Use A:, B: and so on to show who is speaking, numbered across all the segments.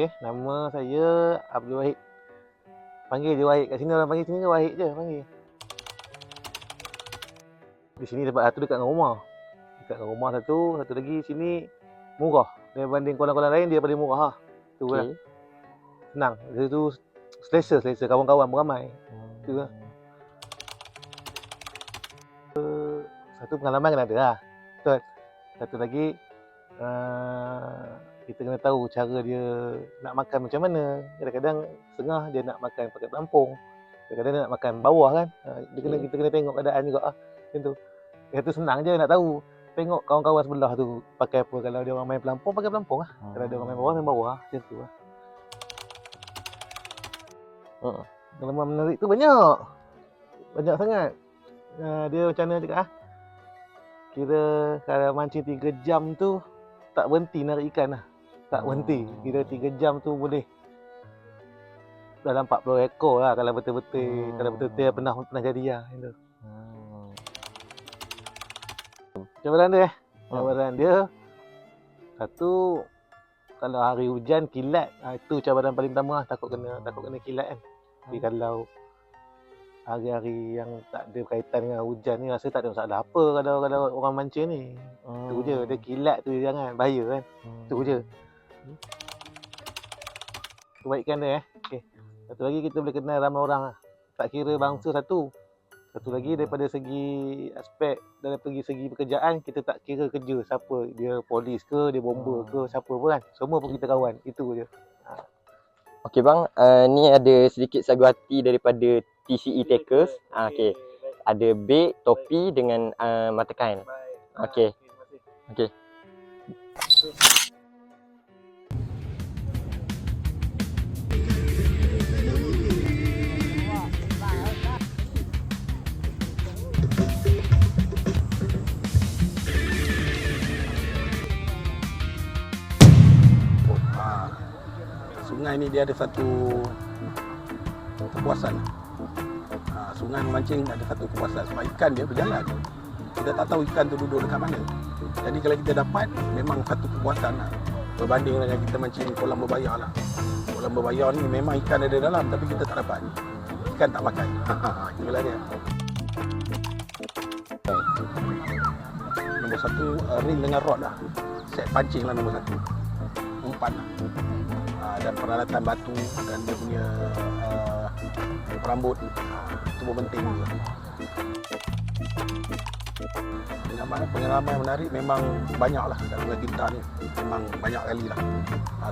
A: Okey, nama saya Abdul Wahid. Panggil je Wahid. Kat sini orang panggil sini ke Wahid je panggil. Di sini dapat satu dekat dengan rumah. Dekat dengan rumah satu lagi sini murah. Berbanding kolam-kolam lain dia paling murah lah. Tu lah. Senang. Dia tu selesa kawan-kawan beramai. Tu lah. Satu pengalaman kena ada lah. Betul. Satu lagi kita kena tahu cara dia nak makan macam mana. Kadang-kadang setengah dia nak makan pakai pelampung. Kadang-kadang dia nak makan bawah kan. Kita kena tengok keadaan juga lah. Macam tu. Yang tu senang je nak tahu. Tengok kawan-kawan sebelah tu pakai apa. Kalau dia orang main pelampung, pakai pelampung lah. Kalau dia orang main bawah lah. Macam tu lah. Pengalaman menarik tu banyak. Banyak sangat. Dia macam mana cakap lah. Kira kalau mancing 3 jam tu tak berhenti narik ikan lah. Tak berhenti. Kira 3 jam tu boleh dalam 40 ekor lah kalau betul-betul pernah jadi lah. Cabaran dia cabaran dia satu, kalau hari hujan kilat, itu cabaran paling pertama lah. Takut kena kilat kan. Tapi kalau hari-hari yang tak ada kaitan dengan hujan ni rasa tak ada masalah apa kalau orang mancing ni. Tu je, dia kilat tu jangan bahaya kan. Tu je. Kebaikan dia okey. Satu lagi kita boleh kenal ramai orang lah. Tak kira bangsa satu. Satu lagi daripada segi aspek, daripada segi pekerjaan kita tak kira kerja siapa, dia polis ke, dia bomber ke, siapa pun kan. Semua pun kita kawan. Itu je.
B: Okey bang, ni ada sedikit sagu hati daripada TCE Takers. Okey. Ada beg, topi dengan mata kain. Okey. Okey.
C: Sungai ni dia ada satu kepuasan. Sungai memancing ada satu kepuasan sebab ikan dia berjalan. Kita tak tahu ikan tu duduk dekat mana. Jadi kalau kita dapat, memang satu kepuasan lah. Berbanding dengan kita mancing kolam berbayar lah. Kolam berbayar ni memang ikan ada dalam tapi kita tak dapat. Ikan tak makan. Itulah dia. Nombor satu, reel dengan rod lah. Set pancing lah nombor satu. Umpan lah. Dan peralatan batu dan dia punya rambut itu pun penting juga. Pengalaman menarik memang banyak lah kat Sungai Kinta ni. Memang banyak kali lah.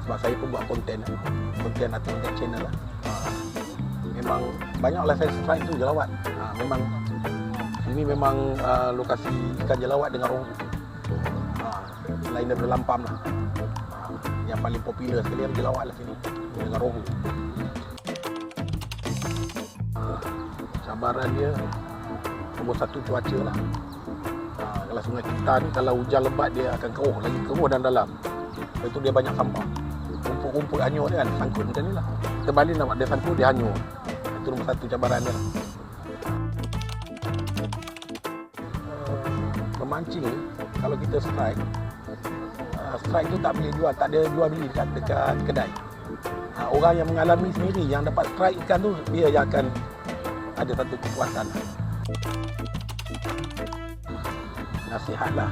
C: Sebab saya pun buat konten atau konten channel lah. Memang banyak lah saya strike tu jelawat. Memang sini memang lokasi ikan jelawat dengan rohu. Selain daripada lampam lah. Yang paling popular sekali adalah jelawat lah sini dengan rohu. Cabaran dia nombor satu cuaca lah. Kalau Sungai Kinta ni kalau hujan lebat dia akan keruh, lagi keruh dan dalam. Lepas tu dia banyak sampah. Rumput-rumput hanyut dia kan, sangkut macam ni lah. Kita balik nak buat dia sangkut, dia hanyut. Itu nombor satu cabaran dia lah. Memancing ni kalau kita strike tu tak boleh jual, tak ada jual beli dekat kedai. Orang yang mengalami sendiri, yang dapat strike ikan tu, dia yang akan ada satu kepuasan. Nasihatlah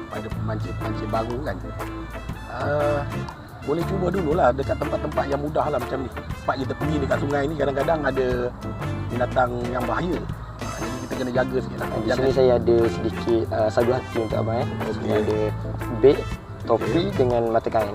C: pada pemancing baru kan, boleh cuba dululah dekat tempat-tempat yang mudah lah macam ni. Tempat kita pergi dekat sungai ni kadang-kadang ada binatang yang bahaya. Jadi kita kena jaga sikit lah.
B: Di sini saya ada sedikit sagu hati untuk abang. Di sini ada beg, topi dengan mata kain.